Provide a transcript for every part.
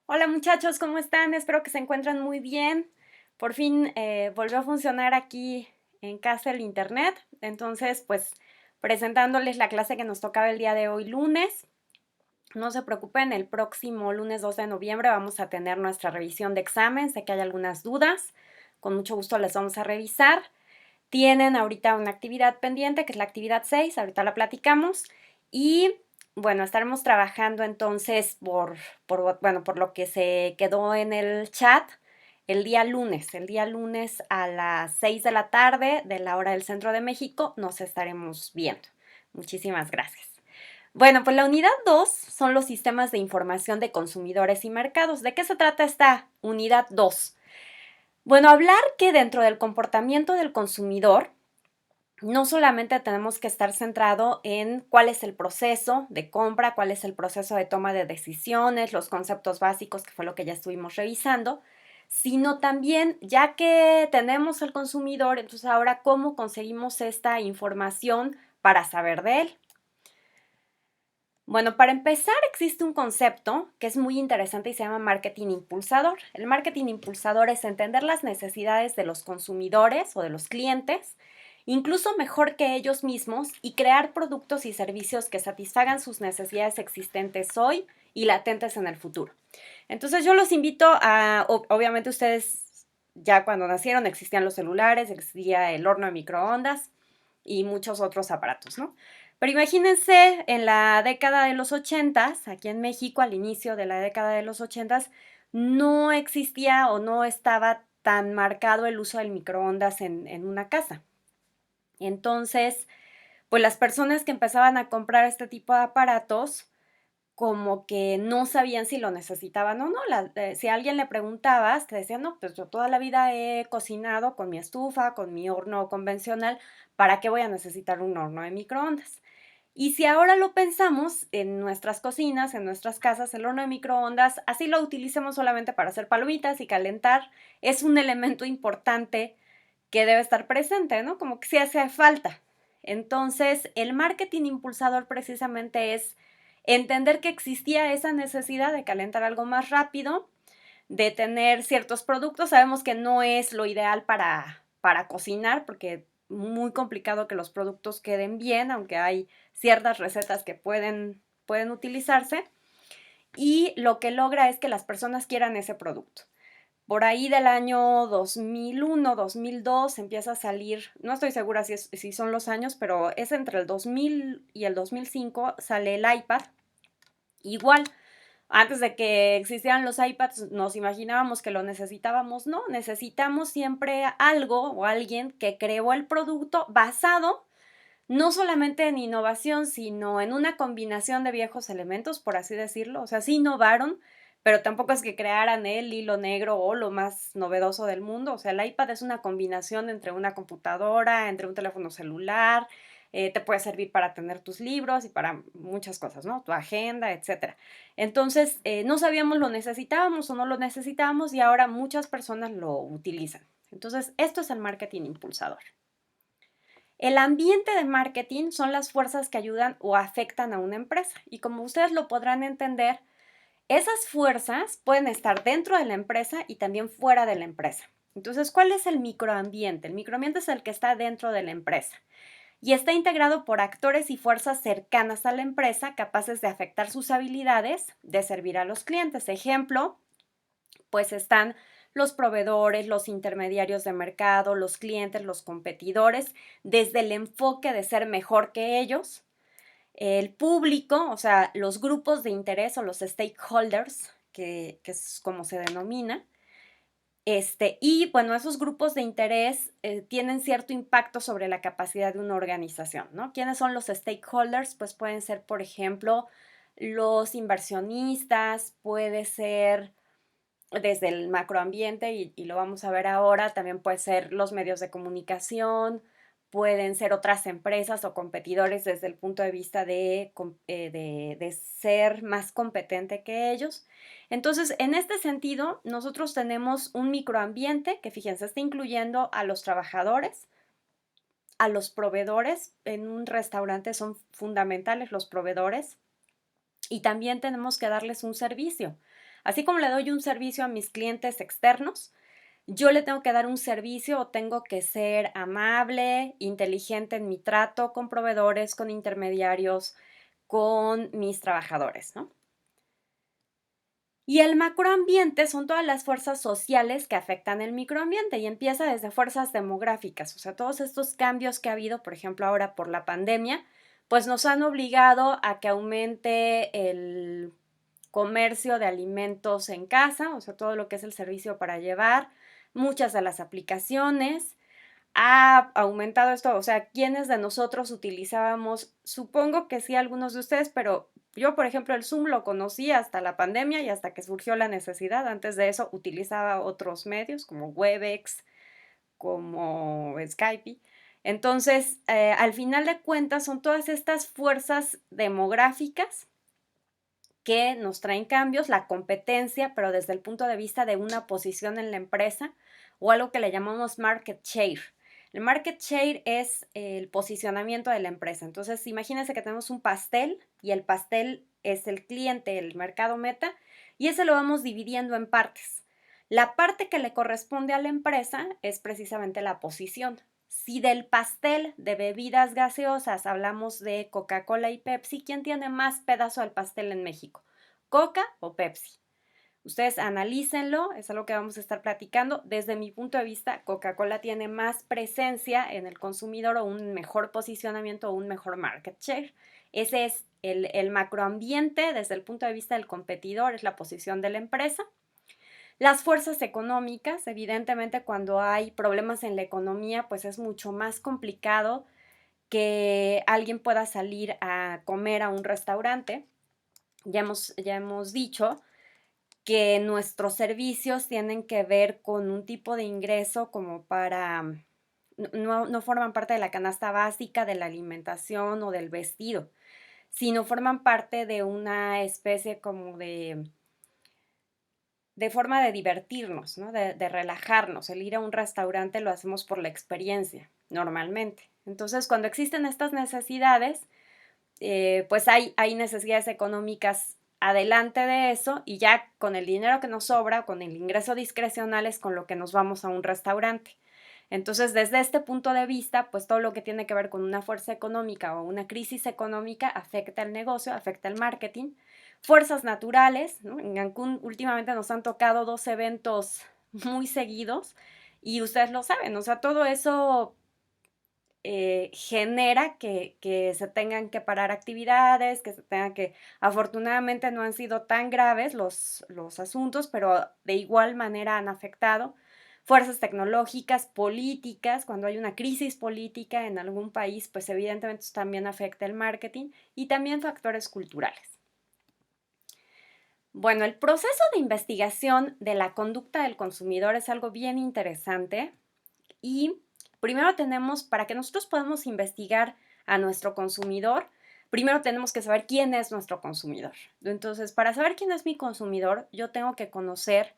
Hola muchachos, ¿cómo están? Espero que se encuentren muy bien. Por fin volvió a funcionar aquí en casa el internet. Entonces, pues presentándoles la clase que nos tocaba el día de hoy lunes. No se preocupen, el próximo lunes 2 de noviembre vamos a tener nuestra revisión de examen. Sé que hay algunas dudas. Con mucho gusto les vamos a revisar. Tienen ahorita una actividad pendiente, que es la actividad 6, ahorita la platicamos. Y bueno, estaremos trabajando entonces por lo que se quedó en el chat el día lunes a las 6 de la tarde de la hora del centro de México, nos estaremos viendo. Muchísimas gracias. Bueno, pues la unidad 2 son los sistemas de información de consumidores y mercados. ¿De qué se trata esta unidad 2? Bueno, hablar que dentro del comportamiento del consumidor, no solamente tenemos que estar centrado en cuál es el proceso de compra, cuál es el proceso de toma de decisiones, los conceptos básicos, que fue lo que ya estuvimos revisando, sino también, ya que tenemos al consumidor, entonces ahora cómo conseguimos esta información para saber de él. Bueno, para empezar existe un concepto que es muy interesante y se llama marketing impulsador. El marketing impulsador es entender las necesidades de los consumidores o de los clientes, incluso mejor que ellos mismos, y crear productos y servicios que satisfagan sus necesidades existentes hoy y latentes en el futuro. Entonces yo los invito obviamente ustedes ya cuando nacieron existían los celulares, existía el horno de microondas y muchos otros aparatos, ¿no? Pero imagínense en la década de los 80s, aquí en México, al inicio de la década de los 80s, no existía o no estaba tan marcado el uso del microondas en una casa. Entonces, pues las personas que empezaban a comprar este tipo de aparatos, como que no sabían si lo necesitaban o no. Si a alguien le preguntabas, te decían, no, pues yo toda la vida he cocinado con mi estufa, con mi horno convencional, ¿para qué voy a necesitar un horno de microondas? Y si ahora lo pensamos, en nuestras cocinas, en nuestras casas, el horno de microondas, así lo utilicemos solamente para hacer palomitas y calentar, es un elemento importante que debe estar presente, ¿no? Como que sí hace falta. Entonces, el marketing impulsador precisamente es entender que existía esa necesidad de calentar algo más rápido, de tener ciertos productos. Sabemos que no es lo ideal para cocinar, porque es muy complicado que los productos queden bien, aunque hay ciertas recetas que pueden utilizarse. Y lo que logra es que las personas quieran ese producto. Por ahí del año 2001, 2002 empieza a salir, no estoy segura si son los años, pero es entre el 2000 y el 2005 sale el iPad. Igual, antes de que existieran los iPads, nos imaginábamos que lo necesitábamos. No, necesitamos siempre algo o alguien que creó el producto basado no solamente en innovación, sino en una combinación de viejos elementos, por así decirlo. O sea, sí innovaron, pero tampoco es que crearan el hilo negro o lo más novedoso del mundo. O sea, el iPad es una combinación entre una computadora, entre un teléfono celular, te puede servir para tener tus libros y para muchas cosas, ¿no? Tu agenda, etcétera. Entonces, no sabíamos lo necesitábamos o no lo necesitábamos y ahora muchas personas lo utilizan. Entonces, esto es el marketing impulsador. El ambiente de marketing son las fuerzas que ayudan o afectan a una empresa. Y como ustedes lo podrán entender, esas fuerzas pueden estar dentro de la empresa y también fuera de la empresa. Entonces, ¿cuál es el microambiente? El microambiente es el que está dentro de la empresa y está integrado por actores y fuerzas cercanas a la empresa capaces de afectar sus habilidades de servir a los clientes. Ejemplo, pues están los proveedores, los intermediarios de mercado, los clientes, los competidores, desde el enfoque de ser mejor que ellos, el público, o sea, los grupos de interés o los stakeholders, que es como se denomina. Y bueno, esos grupos de interés tienen cierto impacto sobre la capacidad de una organización, ¿no? ¿Quiénes son los stakeholders? Pues pueden ser, por ejemplo, los inversionistas, puede ser desde el macroambiente, y lo vamos a ver ahora, también puede ser los medios de comunicación, pueden ser otras empresas o competidores desde el punto de vista de ser más competente que ellos. Entonces, en este sentido, nosotros tenemos un microambiente que, fíjense, está incluyendo a los trabajadores, a los proveedores. En un restaurante son fundamentales los proveedores y también tenemos que darles un servicio. Así como le doy un servicio a mis clientes externos, yo le tengo que dar un servicio o tengo que ser amable, inteligente en mi trato con proveedores, con intermediarios, con mis trabajadores, ¿no? Y el macroambiente son todas las fuerzas sociales que afectan el microambiente y empieza desde fuerzas demográficas, o sea, todos estos cambios que ha habido, por ejemplo, ahora por la pandemia, pues nos han obligado a que aumente el comercio de alimentos en casa, o sea, todo lo que es el servicio para llevar, muchas de las aplicaciones. Ha aumentado esto, o sea, ¿quiénes de nosotros utilizábamos? Supongo que sí, algunos de ustedes, pero yo, por ejemplo, el Zoom lo conocí hasta la pandemia y hasta que surgió la necesidad. Antes de eso utilizaba otros medios como Webex, como Skype. Entonces, al final de cuentas, son todas estas fuerzas demográficas que nos traen cambios, la competencia, pero desde el punto de vista de una posición en la empresa o algo que le llamamos market share. El market share es el posicionamiento de la empresa. Entonces, imagínense que tenemos un pastel y el pastel es el cliente, el mercado meta, y ese lo vamos dividiendo en partes. La parte que le corresponde a la empresa es precisamente la posición. Si del pastel de bebidas gaseosas hablamos de Coca-Cola y Pepsi, ¿quién tiene más pedazo del pastel en México? ¿Coca o Pepsi? Ustedes analícenlo, es algo que vamos a estar platicando. Desde mi punto de vista, Coca-Cola tiene más presencia en el consumidor o un mejor posicionamiento o un mejor market share. Ese es el macroambiente desde el punto de vista del competidor, es la posición de la empresa. Las fuerzas económicas, evidentemente cuando hay problemas en la economía, pues es mucho más complicado que alguien pueda salir a comer a un restaurante. Ya hemos dicho que nuestros servicios tienen que ver con un tipo de ingreso como para, no forman parte de la canasta básica de la alimentación o del vestido, sino forman parte de una especie como de forma de divertirnos, ¿no? De relajarnos. El ir a un restaurante lo hacemos por la experiencia, normalmente. Entonces, cuando existen estas necesidades, pues hay necesidades económicas adelante de eso y ya con el dinero que nos sobra, con el ingreso discrecional es con lo que nos vamos a un restaurante. Entonces, desde este punto de vista, pues todo lo que tiene que ver con una fuerza económica o una crisis económica afecta el negocio, afecta el marketing. Fuerzas naturales, ¿no? En Cancún últimamente nos han tocado 2 eventos muy seguidos y ustedes lo saben, o sea, todo eso genera que se tengan que parar actividades, que se tengan que, afortunadamente no han sido tan graves los asuntos, pero de igual manera han afectado fuerzas tecnológicas, políticas, cuando hay una crisis política en algún país, pues evidentemente eso también afecta el marketing y también factores culturales. Bueno, el proceso de investigación de la conducta del consumidor es algo bien interesante y primero tenemos, para que nosotros podamos investigar a nuestro consumidor, primero tenemos que saber quién es nuestro consumidor. Entonces, para saber quién es mi consumidor, yo tengo que conocer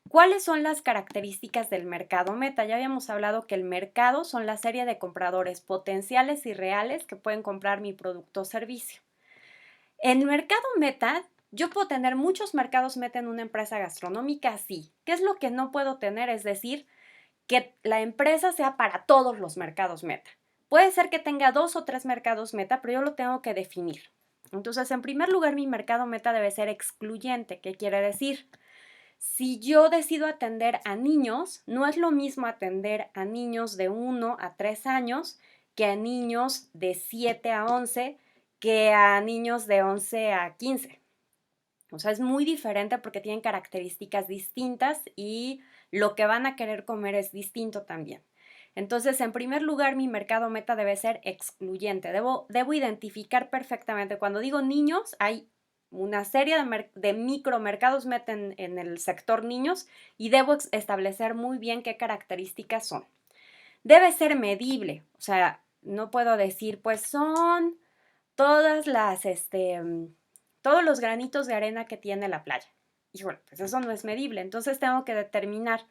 cuáles son las características del mercado meta. Ya habíamos hablado que el mercado son la serie de compradores potenciales y reales que pueden comprar mi producto o servicio. En mercado meta, yo puedo tener muchos mercados meta en una empresa gastronómica, sí. ¿Qué es lo que no puedo tener? Es decir, que la empresa sea para todos los mercados meta. Puede ser que tenga 2 o 3 mercados meta, pero yo lo tengo que definir. Entonces, en primer lugar, mi mercado meta debe ser excluyente. ¿Qué quiere decir? Si yo decido atender a niños, no es lo mismo atender a niños de 1 a 3 años que a niños de 7 a 11, que a niños de 11 a 15. O sea, es muy diferente porque tienen características distintas y lo que van a querer comer es distinto también. Entonces, en primer lugar, mi mercado meta debe ser excluyente. Debo identificar perfectamente. Cuando digo niños, hay una serie de micromercados meta en el sector niños y debo establecer muy bien qué características son. Debe ser medible. O sea, no puedo decir, pues son todas todos los granitos de arena que tiene la playa. Híjole, pues eso no es medible. Entonces tengo que determinar,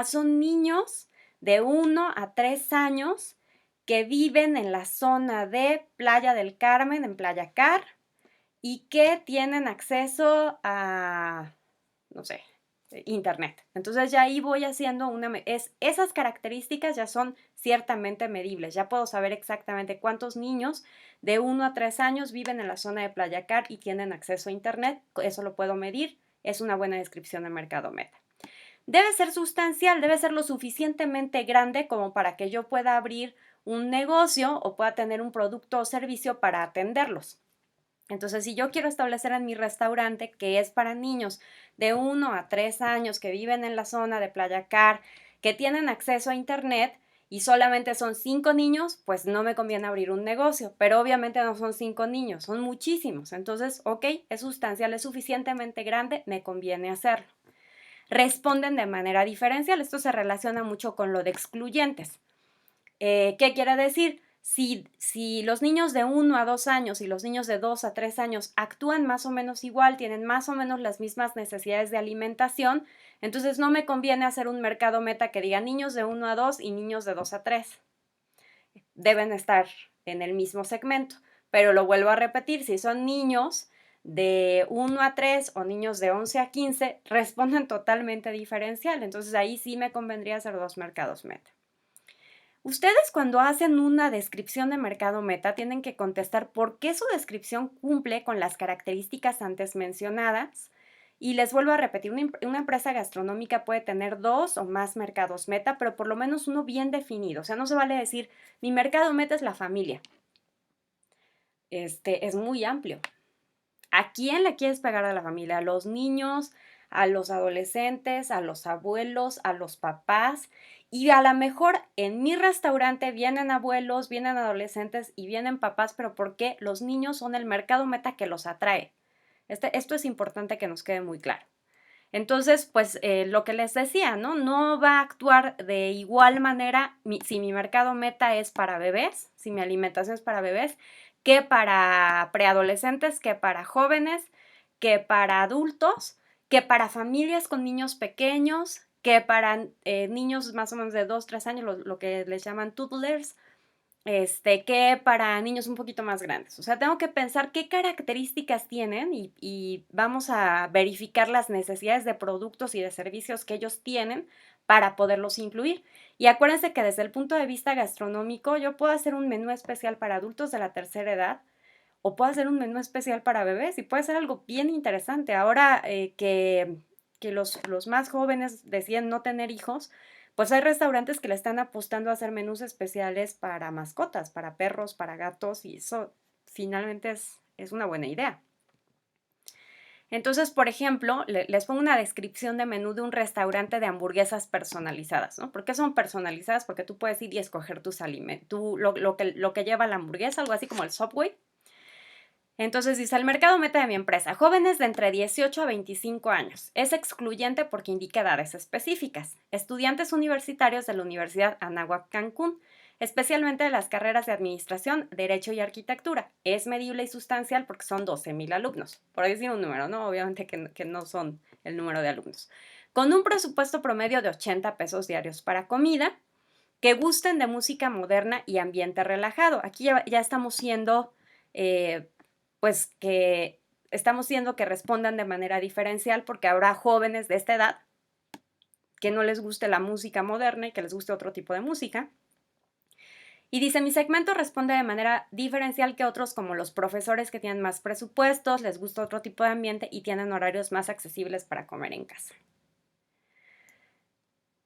son niños de 1 a 3 años que viven en la zona de Playa del Carmen, en Playa Car, y que tienen acceso a no sé, internet. Entonces ya ahí voy haciendo esas características ya son ciertamente medibles. Ya puedo saber exactamente cuántos niños de 1 a 3 años viven en la zona de Playa Car y tienen acceso a internet. Eso lo puedo medir. Es una buena descripción de mercado meta. Debe ser sustancial, debe ser lo suficientemente grande como para que yo pueda abrir un negocio o pueda tener un producto o servicio para atenderlos. Entonces, si yo quiero establecer en mi restaurante que es para niños de 1 a 3 años que viven en la zona de Playa Car, que tienen acceso a internet y solamente son 5 niños, pues no me conviene abrir un negocio, pero obviamente no son 5 niños, son muchísimos. Entonces, ok, es sustancial, es suficientemente grande, me conviene hacerlo. Responden de manera diferencial, esto se relaciona mucho con lo de excluyentes. ¿Qué quiere decir? Si los niños de 1 a 2 años y los niños de 2 a 3 años actúan más o menos igual, tienen más o menos las mismas necesidades de alimentación, entonces no me conviene hacer un mercado meta que diga niños de 1 a 2 y niños de 2 a 3. Deben estar en el mismo segmento, pero lo vuelvo a repetir, si son niños de 1 a 3 o niños de 11 a 15, responden totalmente diferencial, entonces ahí sí me convendría hacer 2 mercados meta. Ustedes cuando hacen una descripción de mercado meta tienen que contestar por qué su descripción cumple con las características antes mencionadas. Y les vuelvo a repetir, una empresa gastronómica puede tener 2 o más mercados meta, pero por lo menos uno bien definido. O sea, no se vale decir, mi mercado meta es la familia. Es muy amplio. ¿A quién le quieres pegar a la familia? ¿A los niños, a los adolescentes, a los abuelos, a los papás? Y a lo mejor en mi restaurante vienen abuelos, vienen adolescentes y vienen papás, pero ¿por qué? Los niños son el mercado meta que los atrae. Esto es importante que nos quede muy claro. Entonces, pues lo que les decía, ¿no? No va a actuar de igual manera si mi mercado meta es para bebés, si mi alimentación es para bebés, que para preadolescentes, que para jóvenes, que para adultos, que para familias con niños pequeños, que para niños más o menos de 2, 3 años, lo que les llaman toddlers, que para niños un poquito más grandes. O sea, tengo que pensar qué características tienen y vamos a verificar las necesidades de productos y de servicios que ellos tienen para poderlos incluir. Y acuérdense que desde el punto de vista gastronómico, yo puedo hacer un menú especial para adultos de la tercera edad o puedo hacer un menú especial para bebés y puede ser algo bien interesante. Ahora que los más jóvenes deciden no tener hijos, pues hay restaurantes que le están apostando a hacer menús especiales para mascotas, para perros, para gatos, y eso finalmente es una buena idea. Entonces, por ejemplo, les pongo una descripción de menú de un restaurante de hamburguesas personalizadas, ¿no? ¿Por qué son personalizadas? Porque tú puedes ir y escoger tus alimentos, lo que lleva la hamburguesa, algo así como el Subway. Entonces dice, el mercado meta de mi empresa, jóvenes de entre 18 a 25 años. Es excluyente porque indica edades específicas. Estudiantes universitarios de la Universidad Anáhuac Cancún, especialmente de las carreras de Administración, Derecho y Arquitectura. Es medible y sustancial porque son 12,000 alumnos. Por decir un número, ¿no? Obviamente que no son el número de alumnos. Con un presupuesto promedio de 80 pesos diarios para comida, que gusten de música moderna y ambiente relajado. Aquí ya estamos siendo... pues que estamos viendo que respondan de manera diferencial porque habrá jóvenes de esta edad que no les guste la música moderna y que les guste otro tipo de música. Y dice, mi segmento responde de manera diferencial que otros como los profesores que tienen más presupuestos, les gusta otro tipo de ambiente y tienen horarios más accesibles para comer en casa.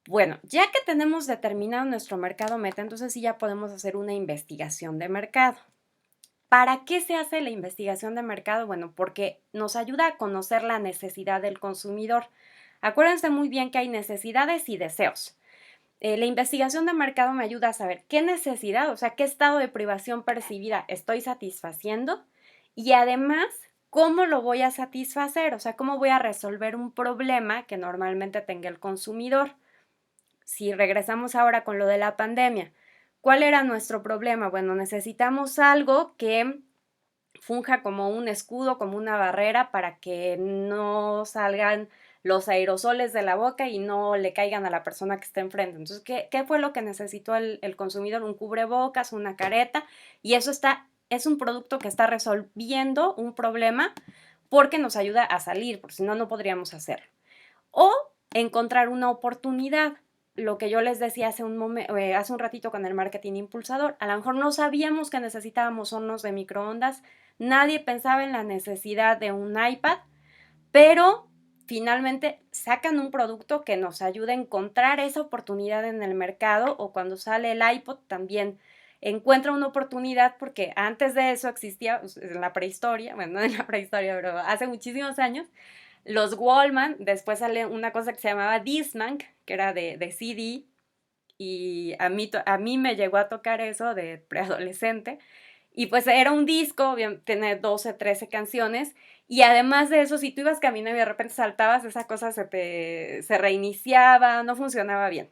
Bueno, ya que tenemos determinado nuestro mercado meta, entonces sí ya podemos hacer una investigación de mercado. ¿Para qué se hace la investigación de mercado? Bueno, porque nos ayuda a conocer la necesidad del consumidor. Acuérdense muy bien que hay necesidades y deseos. La investigación de mercado me ayuda a saber qué necesidad, o sea, qué estado de privación percibida estoy satisfaciendo y además cómo lo voy a satisfacer, o sea, cómo voy a resolver un problema que normalmente tenga el consumidor. Si regresamos ahora con lo de la pandemia, ¿cuál era nuestro problema? Bueno, necesitamos algo que funja como un escudo, como una barrera para que no salgan los aerosoles de la boca y no le caigan a la persona que está enfrente. Entonces, ¿qué fue lo que necesitó el consumidor? Un cubrebocas, una careta, y eso es un producto que está resolviendo un problema porque nos ayuda a salir, porque si no, no podríamos hacerlo. o encontrar una oportunidad. Lo que yo les decía hace un ratito con el marketing impulsador, a lo mejor no sabíamos que necesitábamos hornos de microondas, nadie pensaba en la necesidad de un iPad, pero finalmente sacan un producto que nos ayuda a encontrar esa oportunidad en el mercado, o cuando sale el iPod también encuentra una oportunidad, porque antes de eso existía, en la prehistoria, bueno, no en la prehistoria, pero hace muchísimos años, los Wallman. Después sale una cosa que se llamaba Discman, que era de CD, y a mí me llegó a tocar eso de preadolescente, y pues era un disco, tiene 12, 13 canciones, y además de eso, si tú ibas caminando y de repente saltabas, esa cosa se reiniciaba, no funcionaba bien.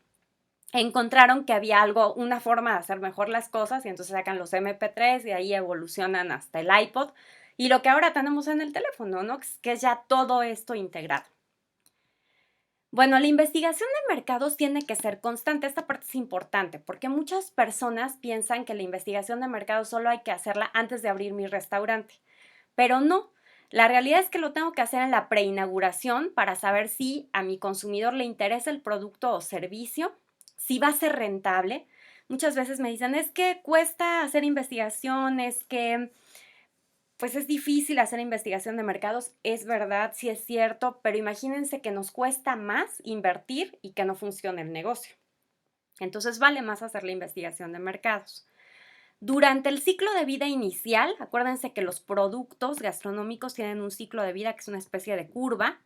Encontraron que había una forma de hacer mejor las cosas, y entonces sacan los MP3 y ahí evolucionan hasta el iPod, y lo que ahora tenemos en el teléfono, ¿no? Que es ya todo esto integrado. Bueno, la investigación de mercados tiene que ser constante. Esta parte es importante porque muchas personas piensan que la investigación de mercados solo hay que hacerla antes de abrir mi restaurante, pero no. La realidad es que lo tengo que hacer en la preinauguración para saber si a mi consumidor le interesa el producto o servicio, si va a ser rentable. Muchas veces me dicen, es que cuesta hacer investigación, es que pues es difícil hacer investigación de mercados. Es verdad, sí es cierto, pero imagínense que nos cuesta más invertir y que no funcione el negocio. Entonces vale más hacer la investigación de mercados. Durante el ciclo de vida inicial, acuérdense que los productos gastronómicos tienen un ciclo de vida que es una especie de curva.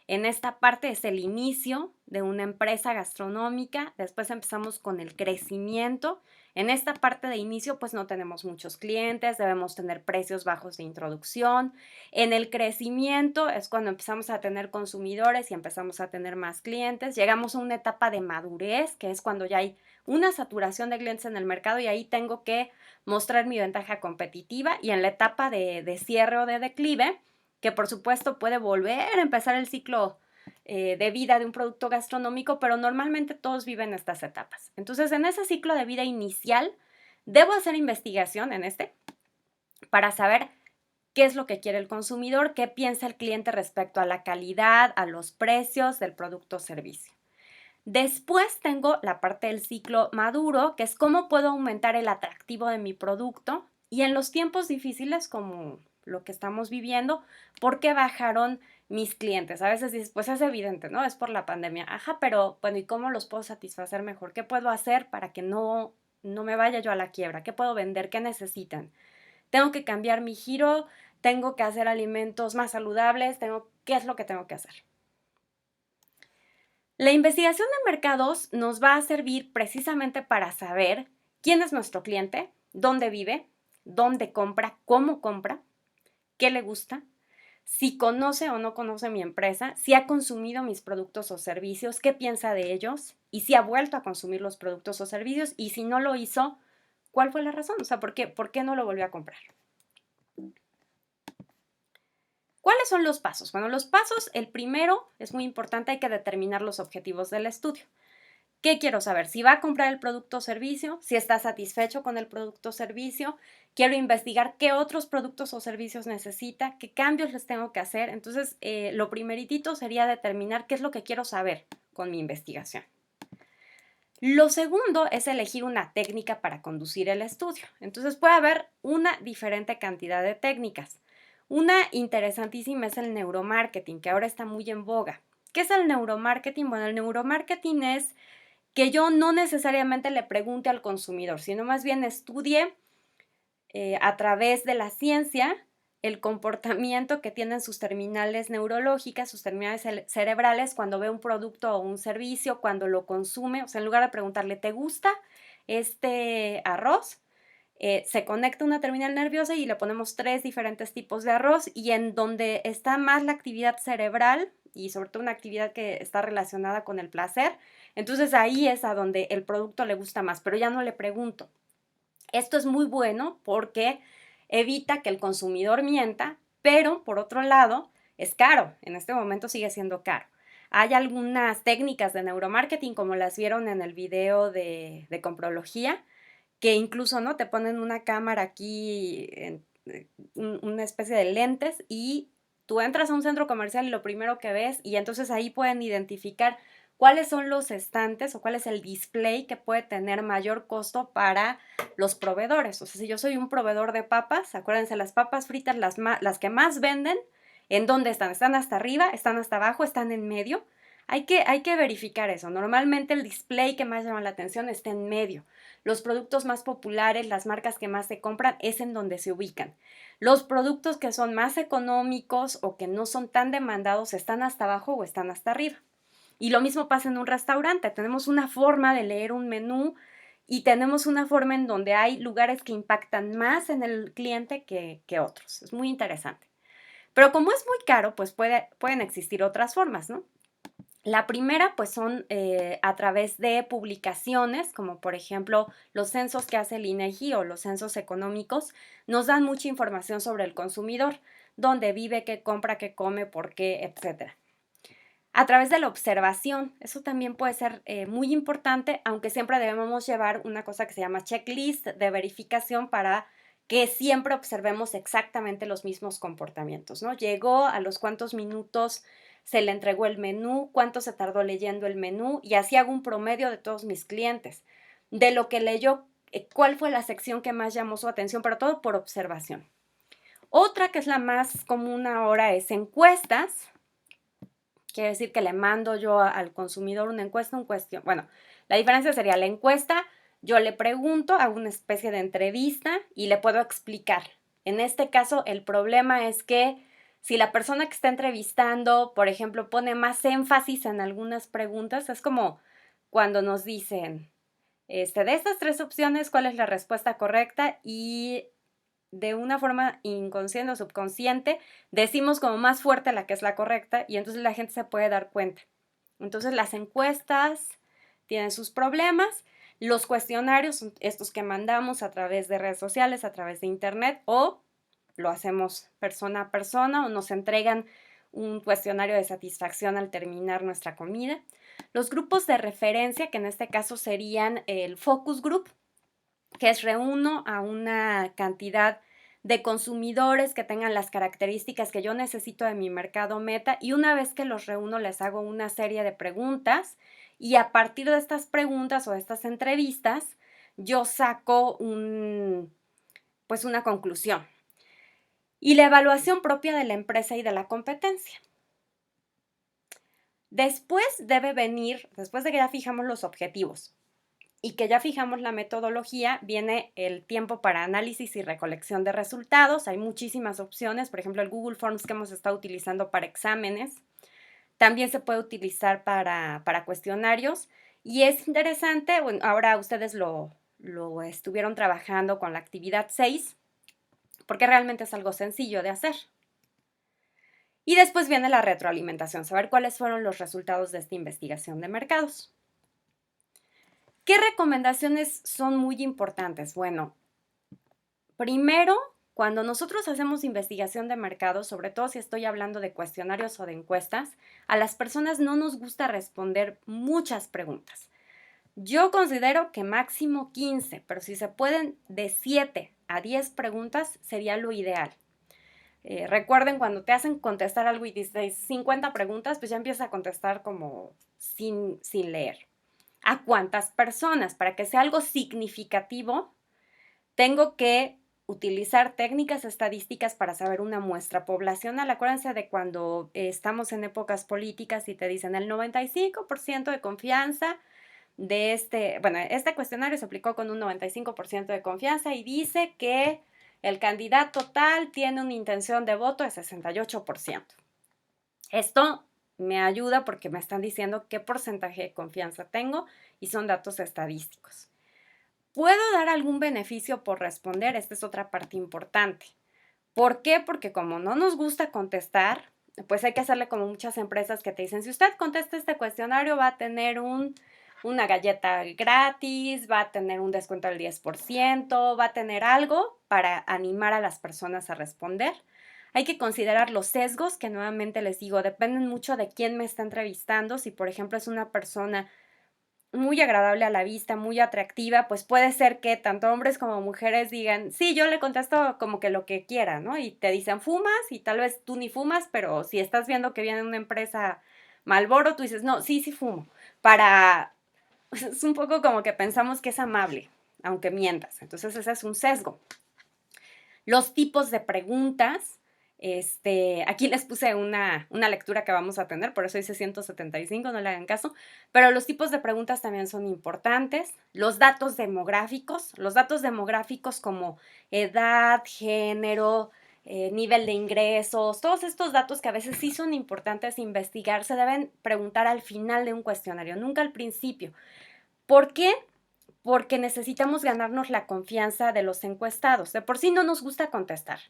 En esta parte es el inicio de una empresa gastronómica, después empezamos con el crecimiento. En esta parte de inicio pues no tenemos muchos clientes, debemos tener precios bajos de introducción. En el crecimiento es cuando empezamos a tener consumidores y empezamos a tener más clientes. Llegamos a una etapa de madurez, que es cuando ya hay una saturación de clientes en el mercado y ahí tengo que mostrar mi ventaja competitiva. Y en la etapa de cierre o de declive, que por supuesto puede volver a empezar el ciclo de vida de un producto gastronómico, pero normalmente todos viven estas etapas. Entonces, en ese ciclo de vida inicial, debo hacer investigación para saber qué es lo que quiere el consumidor, qué piensa el cliente respecto a la calidad, a los precios del producto o servicio. Después tengo la parte del ciclo maduro, que es cómo puedo aumentar el atractivo de mi producto, y en los tiempos difíciles como lo que estamos viviendo, ¿por qué bajaron mis clientes? A veces dices, pues es evidente, ¿no? Es por la pandemia. Ajá, pero bueno, ¿y cómo los puedo satisfacer mejor? ¿Qué puedo hacer para que no me vaya yo a la quiebra? ¿Qué puedo vender? ¿Qué necesitan? Tengo que cambiar mi giro, tengo que hacer alimentos más saludables, ¿qué es lo que tengo que hacer? La investigación de mercados nos va a servir precisamente para saber quién es nuestro cliente, dónde vive, dónde compra, cómo compra, qué le gusta, si conoce o no conoce mi empresa, si ha consumido mis productos o servicios, qué piensa de ellos, y si ha vuelto a consumir los productos o servicios, y si no lo hizo, ¿cuál fue la razón? O sea, ¿por qué no lo volvió a comprar? ¿Cuáles son los pasos? Bueno, los pasos, el primero es muy importante, hay que determinar los objetivos del estudio. ¿Qué quiero saber? Si va a comprar el producto o servicio, si está satisfecho con el producto o servicio, quiero investigar qué otros productos o servicios necesita, qué cambios les tengo que hacer. Entonces, lo primeritito sería determinar qué es lo que quiero saber con mi investigación. Lo segundo es elegir una técnica para conducir el estudio. Entonces, puede haber una diferente cantidad de técnicas. Una interesantísima es el neuromarketing, que ahora está muy en boga. ¿Qué es el neuromarketing? Bueno, el neuromarketing es que yo no necesariamente le pregunte al consumidor, sino más bien estudie a través de la ciencia el comportamiento que tienen sus terminales neurológicas, sus terminales cerebrales cuando ve un producto o un servicio, cuando lo consume. O sea, en lugar de preguntarle, ¿te gusta este arroz? Se conecta una terminal nerviosa y le ponemos 3 diferentes tipos de arroz, y en donde está más la actividad cerebral y sobre todo una actividad que está relacionada con el placer, entonces ahí es a donde el producto le gusta más, pero ya no le pregunto. Esto es muy bueno porque evita que el consumidor mienta, pero por otro lado es caro, en este momento sigue siendo caro. Hay algunas técnicas de neuromarketing, como las vieron en el video de Comprología, que incluso, ¿no?, te ponen una cámara aquí, una especie de lentes, y Tú entras a un centro comercial y lo primero que ves, y entonces ahí pueden identificar cuáles son los estantes o cuál es el display que puede tener mayor costo para los proveedores. O sea, si yo soy un proveedor de papas, acuérdense, las papas fritas, las que más venden, ¿en dónde están? ¿Están hasta arriba? ¿Están hasta abajo? ¿Están en medio? Hay que verificar eso. Normalmente el display que más llama la atención está en medio. Los productos más populares, las marcas que más se compran, es en donde se ubican. Los productos que son más económicos o que no son tan demandados están hasta abajo o están hasta arriba. Y lo mismo pasa en un restaurante. Tenemos una forma de leer un menú y tenemos una forma en donde hay lugares que impactan más en el cliente que otros. Es muy interesante. Pero como es muy caro, pues pueden existir otras formas, ¿no? La primera, pues son a través de publicaciones, como por ejemplo los censos que hace el INEGI o los censos económicos, nos dan mucha información sobre el consumidor, dónde vive, qué compra, qué come, por qué, etcétera. A través de la observación, eso también puede ser muy importante, aunque siempre debemos llevar una cosa que se llama checklist de verificación para que siempre observemos exactamente los mismos comportamientos, ¿no? Llegó, a los cuántos minutos se le entregó el menú, cuánto se tardó leyendo el menú, y así hago un promedio de todos mis clientes, de lo que leyó, cuál fue la sección que más llamó su atención, pero todo por observación. Otra que es la más común ahora es encuestas. Quiere decir que le mando yo al consumidor una encuesta, un cuestión. Bueno, la diferencia sería la encuesta, yo le pregunto, hago una especie de entrevista y le puedo explicar. En este caso, el problema es que si la persona que está entrevistando, por ejemplo, pone más énfasis en algunas preguntas, es como cuando nos dicen, de estas tres opciones, ¿cuál es la respuesta correcta? Y de una forma inconsciente o subconsciente, decimos como más fuerte la que es la correcta y entonces la gente se puede dar cuenta. Entonces las encuestas tienen sus problemas, los cuestionarios son estos que mandamos a través de redes sociales, a través de internet, o lo hacemos persona a persona o nos entregan un cuestionario de satisfacción al terminar nuestra comida. Los grupos de referencia, que en este caso serían el focus group, que es reúno a una cantidad de consumidores que tengan las características que yo necesito de mi mercado meta, y una vez que los reúno les hago una serie de preguntas y a partir de estas preguntas o de estas entrevistas yo saco pues una conclusión. Y la evaluación propia de la empresa y de la competencia. Después debe venir, después de que ya fijamos los objetivos y que ya fijamos la metodología, viene el tiempo para análisis y recolección de resultados. Hay muchísimas opciones, por ejemplo, el Google Forms que hemos estado utilizando para exámenes. También se puede utilizar para cuestionarios. Y es interesante, bueno, ahora ustedes lo estuvieron trabajando con la actividad 6, porque realmente es algo sencillo de hacer. Y después viene la retroalimentación, saber cuáles fueron los resultados de esta investigación de mercados. ¿Qué recomendaciones son muy importantes? Bueno, primero, cuando nosotros hacemos investigación de mercado, sobre todo si estoy hablando de cuestionarios o de encuestas, a las personas no nos gusta responder muchas preguntas. Yo considero que máximo 15, pero si se pueden de 7 a 10 preguntas sería lo ideal. Recuerden, cuando te hacen contestar algo y dices 50 preguntas, pues ya empiezas a contestar como sin leer. ¿A cuántas personas? Para que sea algo significativo, tengo que utilizar técnicas estadísticas para saber una muestra poblacional. Acuérdense de cuando estamos en épocas políticas y te dicen el 95% de confianza de este cuestionario se aplicó con un 95% de confianza y dice que el candidato tal tiene una intención de voto de 68%. Esto me ayuda porque me están diciendo qué porcentaje de confianza tengo y son datos estadísticos. ¿Puedo dar algún beneficio por responder? Esta es otra parte importante. ¿Por qué? Porque como no nos gusta contestar, pues hay que hacerle como muchas empresas que te dicen, si usted contesta este cuestionario va a tener una galleta gratis, va a tener un descuento del 10%, va a tener algo para animar a las personas a responder. Hay que considerar los sesgos, que nuevamente les digo, dependen mucho de quién me está entrevistando. Si, por ejemplo, es una persona muy agradable a la vista, muy atractiva, pues puede ser que tanto hombres como mujeres digan, sí, yo le contesto como que lo que quiera, ¿no? Y te dicen, ¿fumas? Y tal vez tú ni fumas, pero si estás viendo que viene una empresa Malboro, tú dices, no, sí, sí fumo. Para, es un poco como que pensamos que es amable, aunque mientas. Entonces ese es un sesgo. Los tipos de preguntas. Aquí les puse una lectura que vamos a tener, por eso dice 175, no le hagan caso, pero los tipos de preguntas también son importantes. Los datos demográficos como edad, género, nivel de ingresos, todos estos datos que a veces sí son importantes investigar, se deben preguntar al final de un cuestionario, nunca al principio. ¿Por qué? Porque necesitamos ganarnos la confianza de los encuestados. De por sí no nos gusta contestar.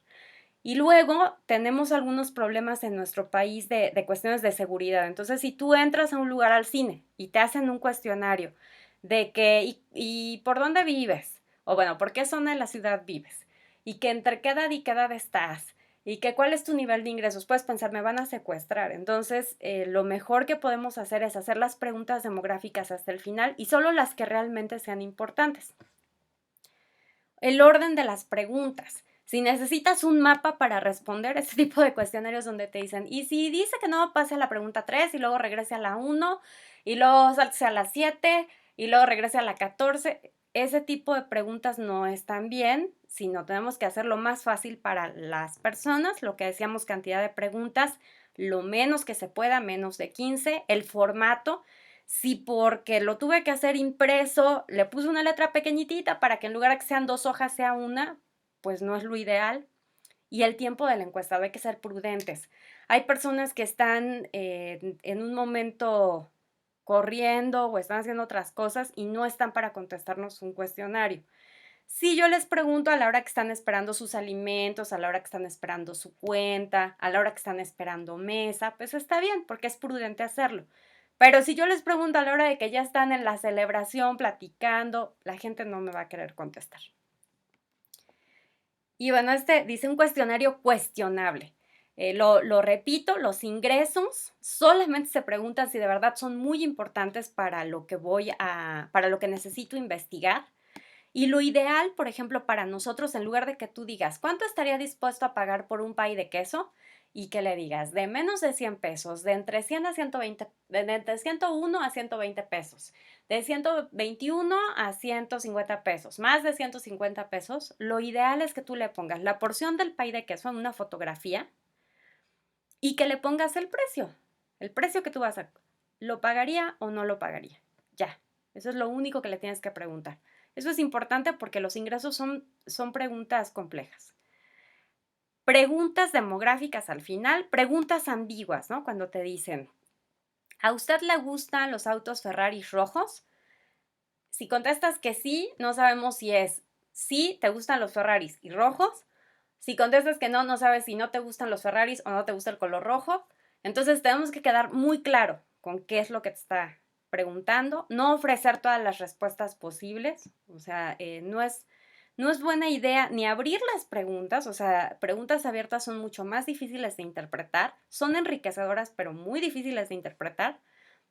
Y luego tenemos algunos problemas en nuestro país de cuestiones de seguridad. Entonces, si tú entras a un lugar al cine y te hacen un cuestionario de que, ¿y por dónde vives? O bueno, ¿por qué zona de la ciudad vives? Y que entre qué edad estás, y que cuál es tu nivel de ingresos, puedes pensar, me van a secuestrar. Entonces, lo mejor que podemos hacer es hacer las preguntas demográficas hasta el final y solo las que realmente sean importantes. El orden de las preguntas. Si necesitas un mapa para responder este tipo de cuestionarios donde te dicen, y si dice que no, pase a la pregunta 3 y luego regrese a la 1 y luego salte a la 7 y luego regrese a la 14, ese tipo de preguntas no están bien, sino tenemos que hacerlo más fácil para las personas, lo que decíamos, cantidad de preguntas, lo menos que se pueda, menos de 15, el formato. Si porque lo tuve que hacer impreso, le puse una letra pequeñitita para que en lugar de que sean 2 hojas sea una, pues no es lo ideal. Y el tiempo de la encuesta, hay que ser prudentes. Hay personas que están en un momento corriendo o están haciendo otras cosas y no están para contestarnos un cuestionario. Si yo les pregunto a la hora que están esperando sus alimentos, a la hora que están esperando su cuenta, a la hora que están esperando mesa, pues está bien, porque es prudente hacerlo. Pero si yo les pregunto a la hora de que ya están en la celebración, platicando, la gente no me va a querer contestar. Y bueno, dice un cuestionario cuestionable. Lo repito, los ingresos solamente se preguntan si de verdad son muy importantes para lo que para lo que necesito investigar. Y lo ideal, por ejemplo, para nosotros, en lugar de que tú digas, ¿cuánto estaría dispuesto a pagar por un pay de queso? Y que le digas, de menos de 100 pesos, de entre 100 a 120, de entre 101 a 120 pesos, de 121 a 150 pesos, más de 150 pesos, lo ideal es que tú le pongas la porción del pay de queso en una fotografía y que le pongas el precio que tú vas a, ¿lo pagaría o no lo pagaría? Ya, eso es lo único que le tienes que preguntar. Eso es importante porque los ingresos son preguntas complejas. Preguntas demográficas al final, preguntas ambiguas, ¿no? Cuando te dicen, ¿a usted le gustan los autos Ferrari rojos? Si contestas que sí, no sabemos si es sí, te gustan los Ferraris y rojos. Si contestas que no, no sabes si no te gustan los Ferraris o no te gusta el color rojo. Entonces tenemos que quedar muy claro con qué es lo que te está preguntando, no ofrecer todas las respuestas posibles, o sea, no es buena idea ni abrir las preguntas, o sea, preguntas abiertas son mucho más difíciles de interpretar, son enriquecedoras pero muy difíciles de interpretar,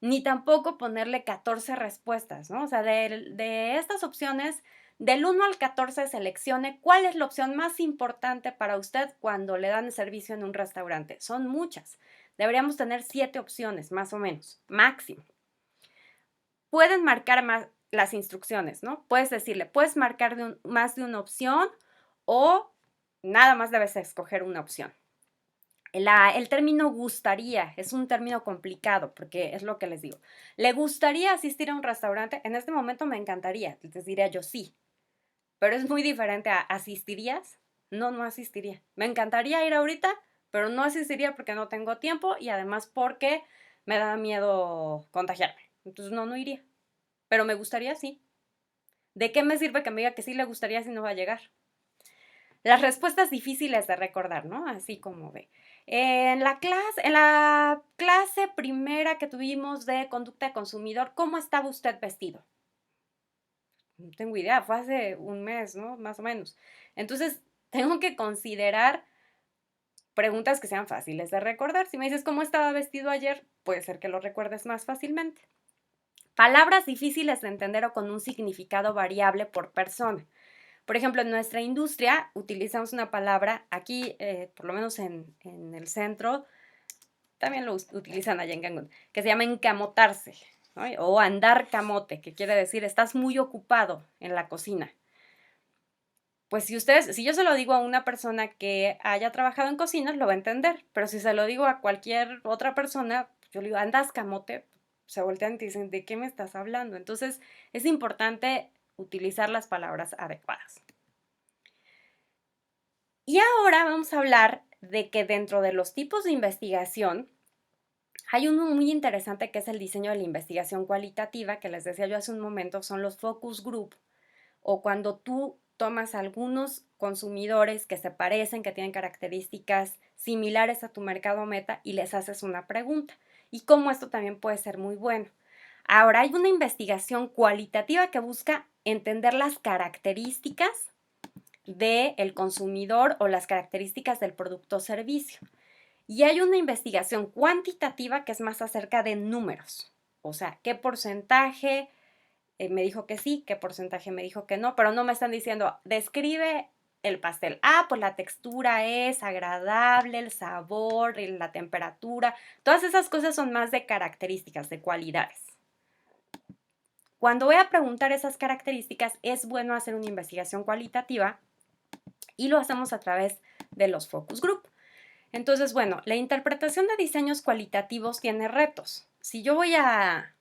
ni tampoco ponerle 14 respuestas, ¿no? O sea, de estas opciones, del 1 al 14 seleccione cuál es la opción más importante para usted cuando le dan servicio en un restaurante. Son muchas. Deberíamos tener 7 opciones, más o menos, máximo. Pueden marcar más las instrucciones, ¿no? Puedes decirle, puedes marcar más de una opción o nada más debes escoger una opción. El término gustaría es un término complicado porque es lo que les digo. ¿Le gustaría asistir a un restaurante? En este momento me encantaría, les diría yo sí, pero es muy diferente a ¿asistirías? No, no asistiría. Me encantaría ir ahorita, pero no asistiría porque no tengo tiempo y además porque me da miedo contagiarme. Entonces no, no iría. Pero me gustaría sí. ¿De qué me sirve que me diga que sí le gustaría si no va a llegar? Las respuestas difíciles de recordar, ¿no? Así como ve. En la clase primera que tuvimos de conducta de consumidor, ¿cómo estaba usted vestido? No tengo idea, fue hace un mes, ¿no? Más o menos. Entonces, tengo que considerar preguntas que sean fáciles de recordar. Si me dices cómo estaba vestido ayer, puede ser que lo recuerdes más fácilmente. Palabras difíciles de entender o con un significado variable por persona. Por ejemplo, en nuestra industria utilizamos una palabra, aquí por lo menos en el centro, también lo utilizan allá en Cancún, que se llama encamotarse, ¿no? O andar camote, que quiere decir estás muy ocupado en la cocina. Pues si yo se lo digo a una persona que haya trabajado en cocinas, lo va a entender, pero si se lo digo a cualquier otra persona, yo le digo, andas camote, se voltean y te dicen, ¿de qué me estás hablando? Entonces, es importante utilizar las palabras adecuadas. Y ahora vamos a hablar de que dentro de los tipos de investigación, hay uno muy interesante que es el diseño de la investigación cualitativa, que les decía yo hace un momento, son los focus group, o cuando tú tomas algunos consumidores que se parecen, que tienen características similares a tu mercado meta y les haces una pregunta. Y cómo esto también puede ser muy bueno. Ahora, hay una investigación cualitativa que busca entender las características del consumidor o las características del producto o servicio. Y hay una investigación cuantitativa que es más acerca de números. O sea, qué porcentaje me dijo que sí, qué porcentaje me dijo que no, pero no me están diciendo, describe el pastel. Ah, pues la textura es agradable, el sabor, la temperatura, todas esas cosas son más de características, de cualidades. Cuando voy a preguntar esas características, es bueno hacer una investigación cualitativa y lo hacemos a través de los focus group. Entonces, bueno, la interpretación de diseños cualitativos tiene retos. Si yo voy a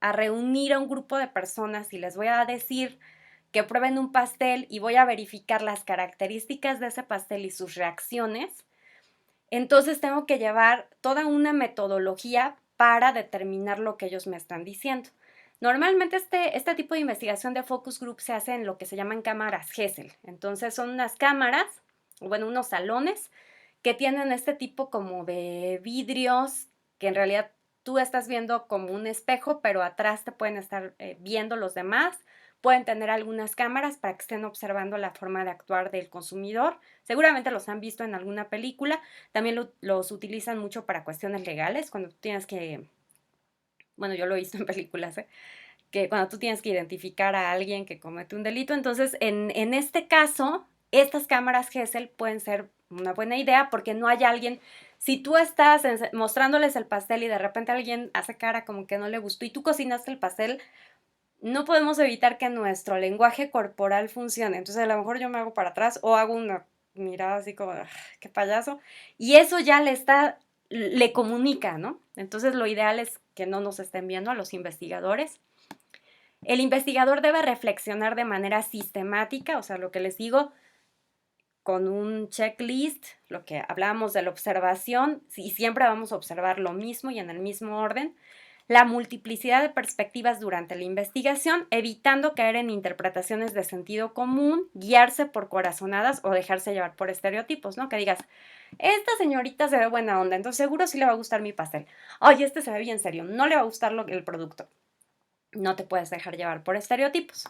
reunir a un grupo de personas y les voy a decir que prueben un pastel y voy a verificar las características de ese pastel y sus reacciones, entonces tengo que llevar toda una metodología para determinar lo que ellos me están diciendo. Normalmente este tipo de investigación de focus group se hace en lo que se llaman cámaras Gesell. Entonces son unas cámaras, bueno, unos salones que tienen este tipo como de vidrios que en realidad tú estás viendo como un espejo, pero atrás te pueden estar viendo los demás. Pueden tener algunas cámaras para que estén observando la forma de actuar del consumidor. Seguramente los han visto en alguna película. También los utilizan mucho para cuestiones legales, cuando tú tienes que, bueno, yo lo he visto en películas, que cuando tú tienes que identificar a alguien que comete un delito. Entonces, en este caso, estas cámaras Gesell pueden ser una buena idea porque no hay alguien, si tú estás mostrándoles el pastel y de repente alguien hace cara como que no le gustó y tú cocinaste el pastel, no podemos evitar que nuestro lenguaje corporal funcione. Entonces, a lo mejor yo me hago para atrás o hago una mirada así como, qué payaso, y eso ya le comunica, ¿no? Entonces, lo ideal es que no nos estén viendo a los investigadores. El investigador debe reflexionar de manera sistemática, o sea, lo que les digo, con un checklist, lo que hablábamos de la observación, y siempre vamos a observar lo mismo y en el mismo orden, la multiplicidad de perspectivas durante la investigación, evitando caer en interpretaciones de sentido común, guiarse por corazonadas o dejarse llevar por estereotipos, ¿no? Que digas, esta señorita se ve buena onda, entonces seguro sí le va a gustar mi pastel. Oye, este se ve bien serio, no le va a gustar el producto. No te puedes dejar llevar por estereotipos.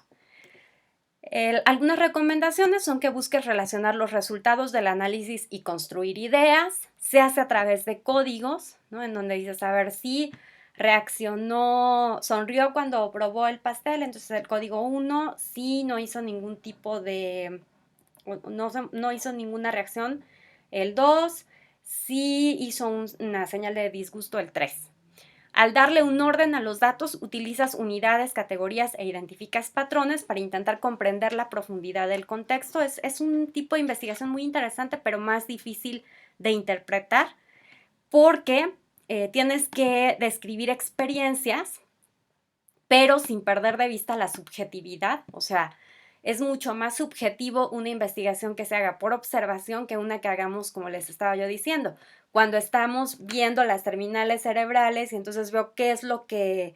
Algunas recomendaciones son que busques relacionar los resultados del análisis y construir ideas. Se hace a través de códigos, ¿no? En donde dices, a ver si reaccionó, sonrió cuando probó el pastel, entonces el código 1, sí, no hizo ningún tipo de, no hizo ninguna reacción, el 2, sí hizo una señal de disgusto, el 3. Al darle un orden a los datos, utilizas unidades, categorías e identificas patrones para intentar comprender la profundidad del contexto. Es un tipo de investigación muy interesante, pero más difícil de interpretar porque tienes que describir experiencias, pero sin perder de vista la subjetividad. O sea, es mucho más subjetivo una investigación que se haga por observación que una que hagamos, como les estaba yo diciendo, cuando estamos viendo las terminales cerebrales y entonces veo qué es lo que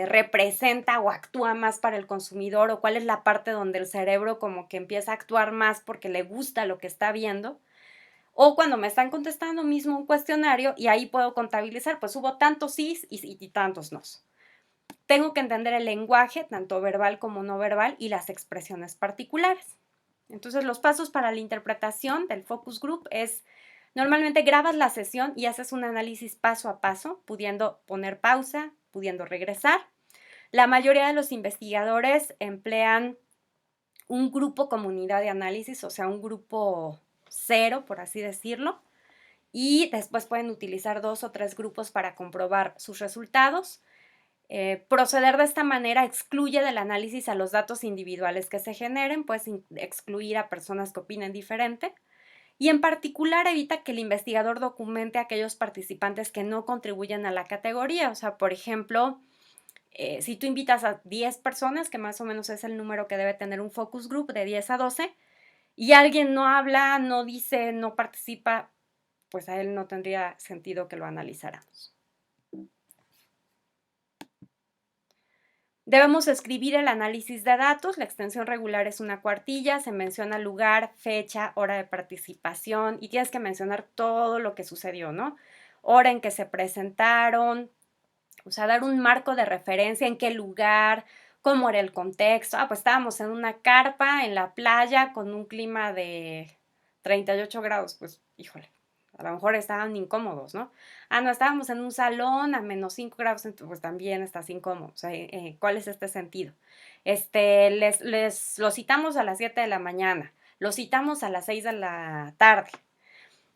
representa o actúa más para el consumidor o cuál es la parte donde el cerebro como que empieza a actuar más porque le gusta lo que está viendo. O cuando me están contestando mismo un cuestionario y ahí puedo contabilizar, pues hubo tantos sís y tantos nos. Tengo que entender el lenguaje, tanto verbal como no verbal, y las expresiones particulares. Entonces, los pasos para la interpretación del focus group es, normalmente grabas la sesión y haces un análisis paso a paso, pudiendo poner pausa, pudiendo regresar. La mayoría de los investigadores emplean un grupo comunidad de análisis, o sea, un grupo cero, por así decirlo, y después pueden utilizar 2 o 3 grupos para comprobar sus resultados. Proceder de esta manera excluye del análisis a los datos individuales que se generen, puedes excluir a personas que opinen diferente, y en particular evita que el investigador documente a aquellos participantes que no contribuyen a la categoría. O sea, por ejemplo, si tú invitas a 10 personas, que más o menos es el número que debe tener un focus group de 10 a 12, y alguien no habla, no dice, no participa, pues a él no tendría sentido que lo analizáramos. Debemos escribir el análisis de datos, la extensión regular es una cuartilla, se menciona lugar, fecha, hora de participación y tienes que mencionar todo lo que sucedió, ¿no? Hora en que se presentaron, o sea, dar un marco de referencia, en qué lugar, cómo era el contexto. Pues estábamos en una carpa en la playa con un clima de 38 grados, pues híjole, a lo mejor estaban incómodos, ¿no? No, estábamos en un salón a menos 5 grados, pues también estás incómodo. O sea, ¿cuál es este sentido? Los citamos a las 7 de la mañana, los citamos a las 6 de la tarde.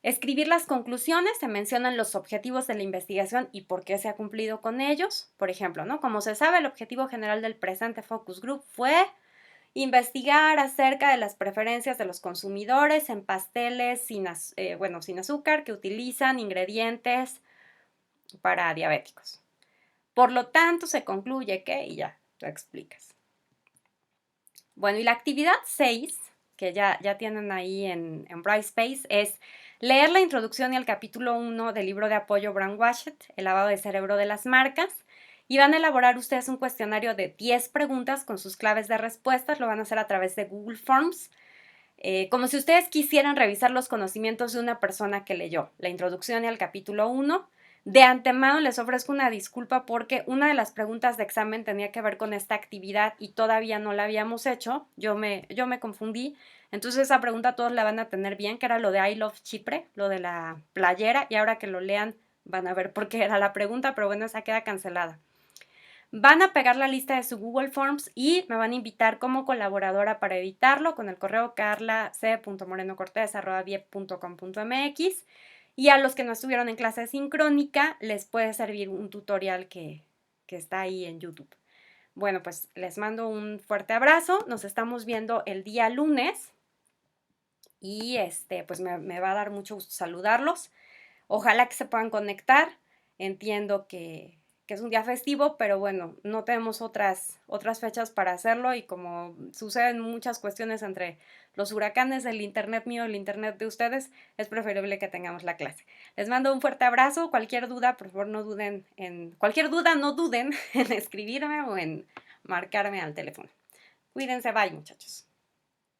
Escribir las conclusiones, se mencionan los objetivos de la investigación y por qué se ha cumplido con ellos. Por ejemplo, ¿no? Como se sabe, el objetivo general del presente focus group fue investigar acerca de las preferencias de los consumidores en pasteles sin azúcar que utilizan ingredientes para diabéticos. Por lo tanto, se concluye que, y ya, lo explicas. Bueno, y la actividad 6, que ya tienen ahí en Brightspace, es leer la introducción y el capítulo 1 del libro de apoyo Brainwashed, el lavado de cerebro de las marcas, y van a elaborar ustedes un cuestionario de 10 preguntas con sus claves de respuestas, lo van a hacer a través de Google Forms, como si ustedes quisieran revisar los conocimientos de una persona que leyó la introducción y el capítulo 1. De antemano les ofrezco una disculpa porque una de las preguntas de examen tenía que ver con esta actividad y todavía no la habíamos hecho. Yo me confundí. Entonces esa pregunta todos la van a tener bien, que era lo de I Love Chipre, lo de la playera, y ahora que lo lean van a ver por qué era la pregunta, pero bueno, esa queda cancelada. Van a pegar la lista de su Google Forms y me van a invitar como colaboradora para editarlo con el correo carlac.morenocortez@viep.com.mx. Y a los que no estuvieron en clase sincrónica les puede servir un tutorial que está ahí en YouTube. Bueno, pues les mando un fuerte abrazo. Nos estamos viendo el día lunes y pues me va a dar mucho gusto saludarlos. Ojalá que se puedan conectar. Entiendo que es un día festivo, pero bueno, no tenemos otras fechas para hacerlo y como suceden muchas cuestiones entre los huracanes, el internet mío, el internet de ustedes, es preferible que tengamos la clase. Les mando un fuerte abrazo. Cualquier duda, por favor, no duden en escribirme o en marcarme al teléfono. Cuídense, bye, muchachos.